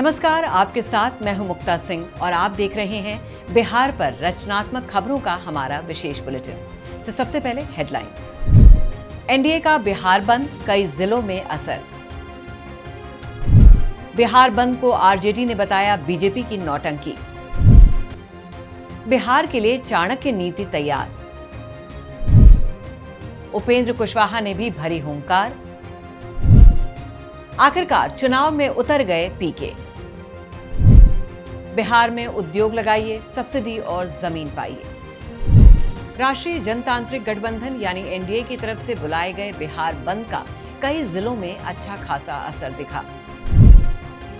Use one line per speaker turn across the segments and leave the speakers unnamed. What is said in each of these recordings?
नमस्कार, आपके साथ मैं हूं मुक्ता सिंह और आप देख रहे हैं बिहार पर रचनात्मक खबरों का हमारा विशेष बुलेटिन। तो सबसे पहले हेडलाइंस। एनडीए का बिहार बंद, कई जिलों में असर। बिहार बंद को आरजेडी ने बताया बीजेपी की नौटंकी। बिहार के लिए चाणक्य नीति तैयार। उपेंद्र कुशवाहा ने भी भरी हुंकार। आखिरकार चुनाव में उतर गए पीके। बिहार में उद्योग लगाइए, सब्सिडी और जमीन पाइए। राष्ट्रीय जनतांत्रिक गठबंधन यानी एनडीए की तरफ से बुलाए गए बिहार बंद का कई जिलों में अच्छा खासा असर दिखा।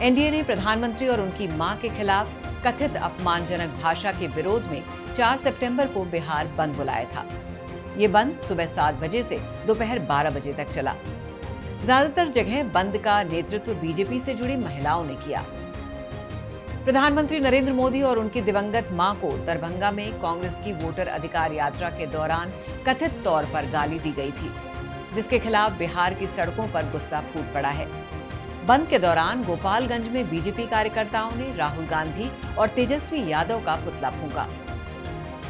एनडीए ने प्रधानमंत्री और उनकी मां के खिलाफ कथित अपमानजनक भाषा के विरोध में 4 सितंबर को बिहार बंद बुलाया था। ये बंद सुबह 7 बजे से दोपहर 12 बजे तक चला। ज्यादातर जगह बंद का नेतृत्व बीजेपी से जुड़ी महिलाओं ने किया। प्रधानमंत्री नरेंद्र मोदी और उनकी दिवंगत मां को दरभंगा में कांग्रेस की वोटर अधिकार यात्रा के दौरान कथित तौर पर गाली दी गई थी, जिसके खिलाफ बिहार की सड़कों पर गुस्सा फूट पड़ा है। बंद के दौरान गोपालगंज में बीजेपी कार्यकर्ताओं ने राहुल गांधी और तेजस्वी यादव का पुतला फूंका।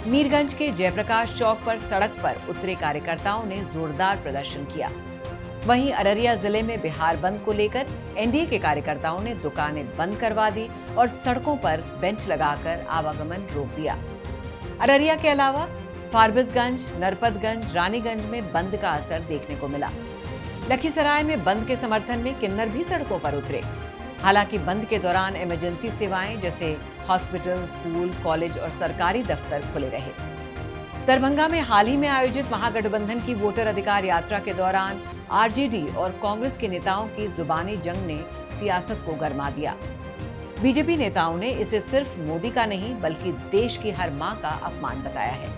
मीरगंज के जयप्रकाश चौक पर सड़क पर उतरे कार्यकर्ताओं ने जोरदार प्रदर्शन किया। वहीं अररिया जिले में बिहार बंद को लेकर एनडीए के कार्यकर्ताओं ने दुकानें बंद करवा दी और सड़कों पर बेंच लगाकर आवागमन रोक दिया। अररिया के अलावा फारबिसगंज, नरपतगंज, रानीगंज में बंद का असर देखने को मिला। लखीसराय में बंद के समर्थन में किन्नर भी सड़कों पर उतरे। हालांकि बंद के दौरान इमरजेंसी सेवाएं जैसे हॉस्पिटल, स्कूल, कॉलेज और सरकारी दफ्तर खुले रहे। दरभंगा में हाल ही में आयोजित महागठबंधन की वोटर अधिकार यात्रा के दौरान आरजेडी और कांग्रेस के नेताओं की जुबानी जंग ने सियासत को गरमा दिया। बीजेपी नेताओं ने इसे सिर्फ मोदी का नहीं बल्कि देश की हर मां का अपमान बताया है।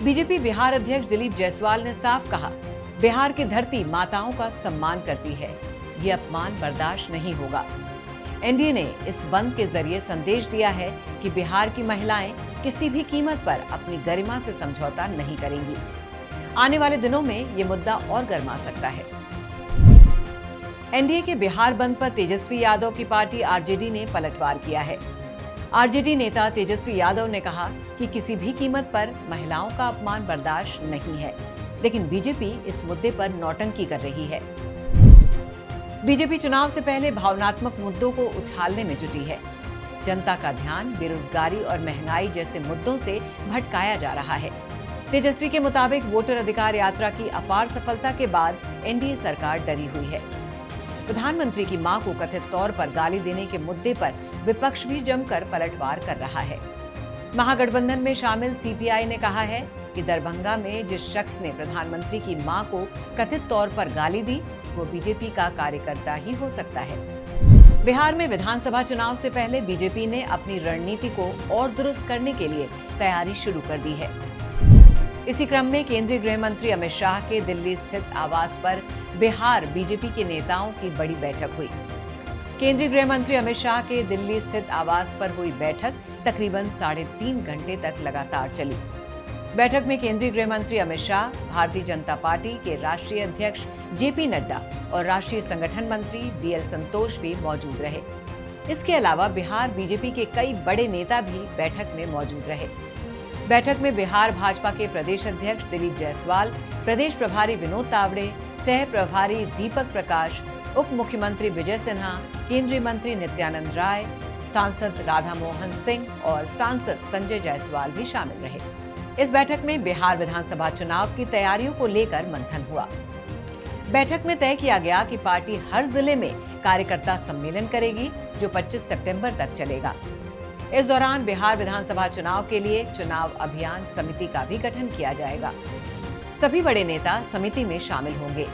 बीजेपी बिहार अध्यक्ष दिलीप जायसवाल ने साफ कहा, बिहार की धरती माताओं का सम्मान करती है, ये अपमान बर्दाश्त नहीं होगा। एनडीए ने इस बंद के जरिए संदेश दिया है कि बिहार की महिलाएं किसी भी कीमत पर अपनी गरिमा से समझौता नहीं करेंगी। आने वाले दिनों में ये मुद्दा और गर्मा सकता है। एनडीए के बिहार बंद पर तेजस्वी यादव की पार्टी आरजेडी ने पलटवार किया है। आरजेडी नेता तेजस्वी यादव ने कहा कि किसी भी कीमत पर महिलाओं का अपमान बर्दाश्त नहीं है, लेकिन बीजेपी इस मुद्दे पर नौटंकी कर रही है। बीजेपी चुनाव से पहले भावनात्मक मुद्दों को उछालने में जुटी है। जनता का ध्यान बेरोजगारी और महंगाई जैसे मुद्दों से भटकाया जा रहा है। तेजस्वी के मुताबिक वोटर अधिकार यात्रा की अपार सफलता के बाद एनडीए सरकार डरी हुई है। प्रधानमंत्री की मां को कथित तौर पर गाली देने के मुद्दे पर विपक्ष भी जमकर पलटवार कर रहा है। महागठबंधन में शामिल सीपीआई ने कहा है कि दरभंगा में जिस शख्स ने प्रधानमंत्री की मां को कथित तौर पर गाली दी, वो बीजेपी का कार्यकर्ता ही हो सकता है। बिहार में विधानसभा चुनाव से पहले बीजेपी ने अपनी रणनीति को और दुरुस्त करने के लिए तैयारी शुरू कर दी है। इसी क्रम में केंद्रीय गृह मंत्री अमित शाह के दिल्ली स्थित आवास पर बिहार बीजेपी के नेताओं की बड़ी बैठक हुई। केंद्रीय गृह मंत्री अमित शाह के दिल्ली स्थित आवास पर हुई बैठक तकरीबन 3.5 घंटे तक लगातार चली। बैठक में केंद्रीय गृह मंत्री अमित शाह, भारतीय जनता पार्टी के राष्ट्रीय अध्यक्ष जेपी नड्डा और राष्ट्रीय संगठन मंत्री बीएल संतोष भी मौजूद रहे। इसके अलावा बिहार बीजेपी के कई बड़े नेता भी बैठक में मौजूद रहे। बैठक में बिहार भाजपा के प्रदेश अध्यक्ष दिलीप जायसवाल, प्रदेश प्रभारी विनोद तावड़े, सह प्रभारी दीपक प्रकाश, उप मुख्यमंत्री विजय सिन्हा, केंद्रीय मंत्री नित्यानंद राय, सांसद राधा मोहन सिंह और सांसद संजय जायसवाल भी शामिल रहे। इस बैठक में बिहार विधानसभा चुनाव की तैयारियों को लेकर मंथन हुआ। बैठक में तय किया गया कि पार्टी हर जिले में कार्यकर्ता सम्मेलन करेगी, जो 25 सितंबर तक चलेगा। इस दौरान बिहार विधानसभा चुनाव के लिए चुनाव अभियान समिति का भी गठन किया जाएगा। सभी बड़े नेता समिति में शामिल होंगे।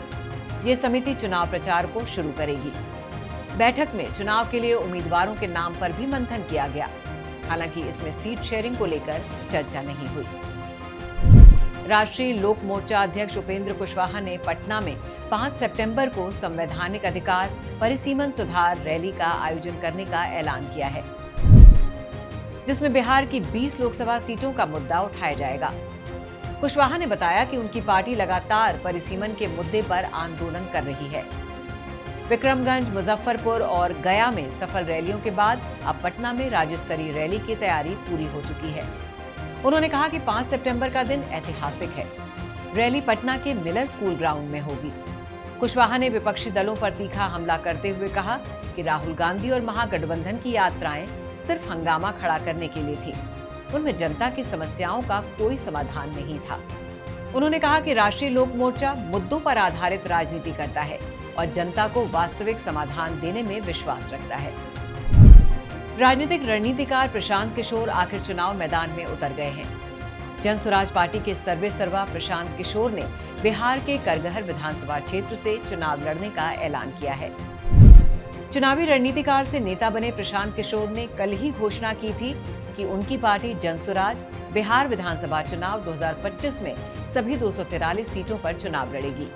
ये समिति चुनाव प्रचार को शुरू करेगी। बैठक में चुनाव के लिए उम्मीदवारों के नाम पर भी मंथन किया गया। हालांकि इसमें सीट शेयरिंग को लेकर चर्चा नहीं हुई। राष्ट्रीय लोक मोर्चा अध्यक्ष उपेंद्र कुशवाहा ने पटना में 5 सितंबर को संवैधानिक अधिकार परिसीमन सुधार रैली का आयोजन करने का ऐलान किया है, जिसमें बिहार की 20 लोकसभा सीटों का मुद्दा उठाया जाएगा। कुशवाहा ने बताया कि उनकी पार्टी लगातार परिसीमन के मुद्दे पर आंदोलन कर रही है। विक्रमगंज, मुजफ्फरपुर और गया में सफल रैलियों के बाद अब पटना में राज्य स्तरीय रैली की तैयारी पूरी हो चुकी है। उन्होंने कहा कि 5 सितंबर का दिन ऐतिहासिक है। रैली पटना के मिलर स्कूल ग्राउंड में होगी। कुशवाहा ने विपक्षी दलों पर तीखा हमला करते हुए कहा कि राहुल गांधी और महागठबंधन की यात्राएं सिर्फ हंगामा खड़ा करने के लिए थी। उनमें जनता की समस्याओं का कोई समाधान नहीं था। उन्होंने कहा कि राष्ट्रीय लोक मोर्चा मुद्दों पर आधारित राजनीति करता है और जनता को वास्तविक समाधान देने में विश्वास रखता है। राजनीतिक रणनीतिकार प्रशांत किशोर आखिर चुनाव मैदान में उतर गए हैं। जनसुराज पार्टी के सर्वेसर्वा प्रशांत किशोर ने बिहार के करगहर विधानसभा क्षेत्र से चुनाव लड़ने का ऐलान किया है। चुनावी रणनीतिकार से नेता बने प्रशांत किशोर ने कल ही घोषणा की थी कि उनकी पार्टी जनसुराज बिहार विधानसभा चुनाव 2025 में सभी 243 सीटों पर चुनाव लड़ेगी।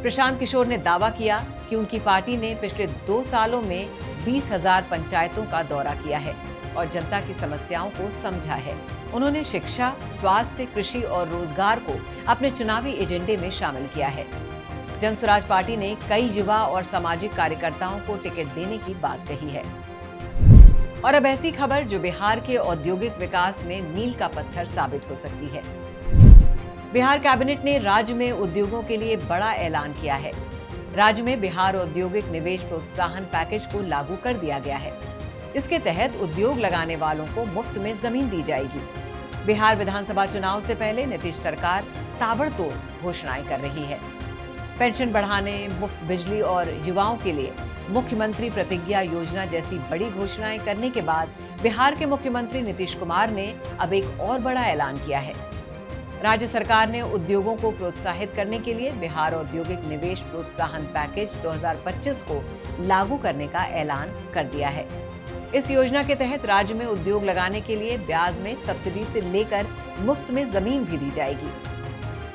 प्रशांत किशोर ने दावा किया कि उनकी पार्टी ने पिछले 2 सालों में 20,000 पंचायतों का दौरा किया है और जनता की समस्याओं को समझा है। उन्होंने शिक्षा, स्वास्थ्य, कृषि और रोजगार को अपने चुनावी एजेंडे में शामिल किया है। जनसुराज पार्टी ने कई युवा और सामाजिक कार्यकर्ताओं को टिकट देने की बात कही है। और अब ऐसी खबर जो बिहार के औद्योगिक विकास में मील का पत्थर साबित हो सकती है। बिहार कैबिनेट ने राज्य में उद्योगों के लिए बड़ा ऐलान किया है। राज्य में बिहार औद्योगिक निवेश प्रोत्साहन पैकेज को लागू कर दिया गया है। इसके तहत उद्योग लगाने वालों को मुफ्त में जमीन दी जाएगी। बिहार विधानसभा चुनाव से पहले नीतीश सरकार ताबड़तोड़ घोषणाएं कर रही है। पेंशन बढ़ाने, मुफ्त बिजली और युवाओं के लिए मुख्यमंत्री प्रतिज्ञा योजना जैसी बड़ी घोषणाएं करने के बाद बिहार के मुख्यमंत्री नीतीश कुमार ने अब एक और बड़ा ऐलान किया है। राज्य सरकार ने उद्योगों को प्रोत्साहित करने के लिए बिहार औद्योगिक निवेश प्रोत्साहन पैकेज 2025 को लागू करने का ऐलान कर दिया है। इस योजना के तहत राज्य में उद्योग लगाने के लिए ब्याज में सब्सिडी से लेकर मुफ्त में जमीन भी दी जाएगी।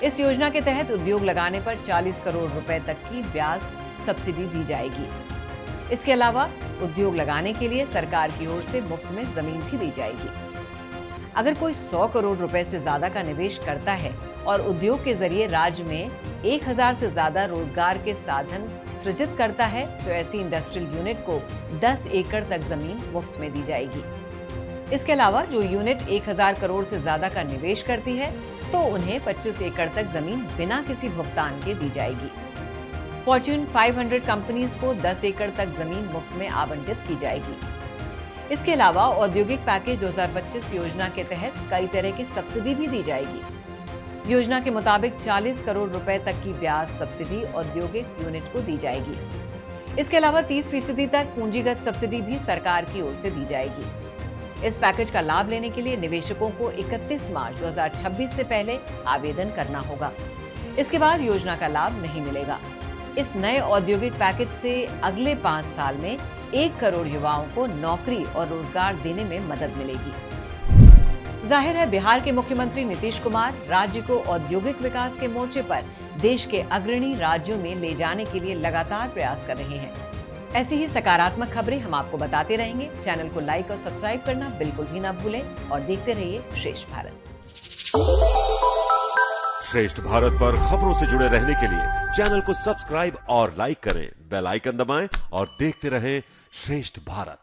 इस योजना के तहत उद्योग लगाने पर 40 करोड़ रुपए तक की ब्याज सब्सिडी दी जाएगी। इसके अलावा उद्योग लगाने के लिए सरकार की ओर से मुफ्त में जमीन भी दी जाएगी। अगर कोई 100 करोड़ रुपए से ज्यादा का निवेश करता है और उद्योग के जरिए राज्य में 1000 से ज्यादा रोजगार के साधन सृजित करता है तो ऐसी इंडस्ट्रियल यूनिट को 10 एकड़ तक जमीन मुफ्त में दी जाएगी। इसके अलावा जो यूनिट 1000 करोड़ से ज्यादा का निवेश करती है तो उन्हें 25 एकड़ तक जमीन बिना किसी भुगतान के दी जाएगी। फॉर्च्यून 500 कंपनीज को 10 एकड़ तक जमीन मुफ्त में आवंटित की जाएगी। इसके अलावा औद्योगिक पैकेज 2025 योजना के तहत कई तरह की सब्सिडी भी दी जाएगी। योजना के मुताबिक 40 करोड़ रुपए तक की ब्याज सब्सिडी औद्योगिक यूनिट को दी जाएगी। इसके अलावा 30% तक पूंजीगत सब्सिडी भी सरकार की ओर से दी जाएगी। इस पैकेज का लाभ लेने के लिए निवेशकों को 31 मार्च 2026 से पहले आवेदन करना होगा। इसके बाद योजना का लाभ नहीं मिलेगा। इस नए औद्योगिक पैकेज से अगले 5 साल में 1 करोड़ युवाओं को नौकरी और रोजगार देने में मदद मिलेगी। जाहिर है बिहार के मुख्यमंत्री नीतीश कुमार राज्य को औद्योगिक विकास के मोर्चे पर देश के अग्रणी राज्यों में ले जाने के लिए लगातार प्रयास कर रहे हैं। ऐसी ही सकारात्मक खबरें हम आपको बताते रहेंगे। चैनल को लाइक और सब्सक्राइब करना बिल्कुल भी ना भूलें और देखते रहिए श्रेष्ठ भारत।
श्रेष्ठ भारत पर खबरों से जुड़े रहने के लिए चैनल को सब्सक्राइब और लाइक करें, बेल आइकन दबाएं और देखते रहें श्रेष्ठ भारत।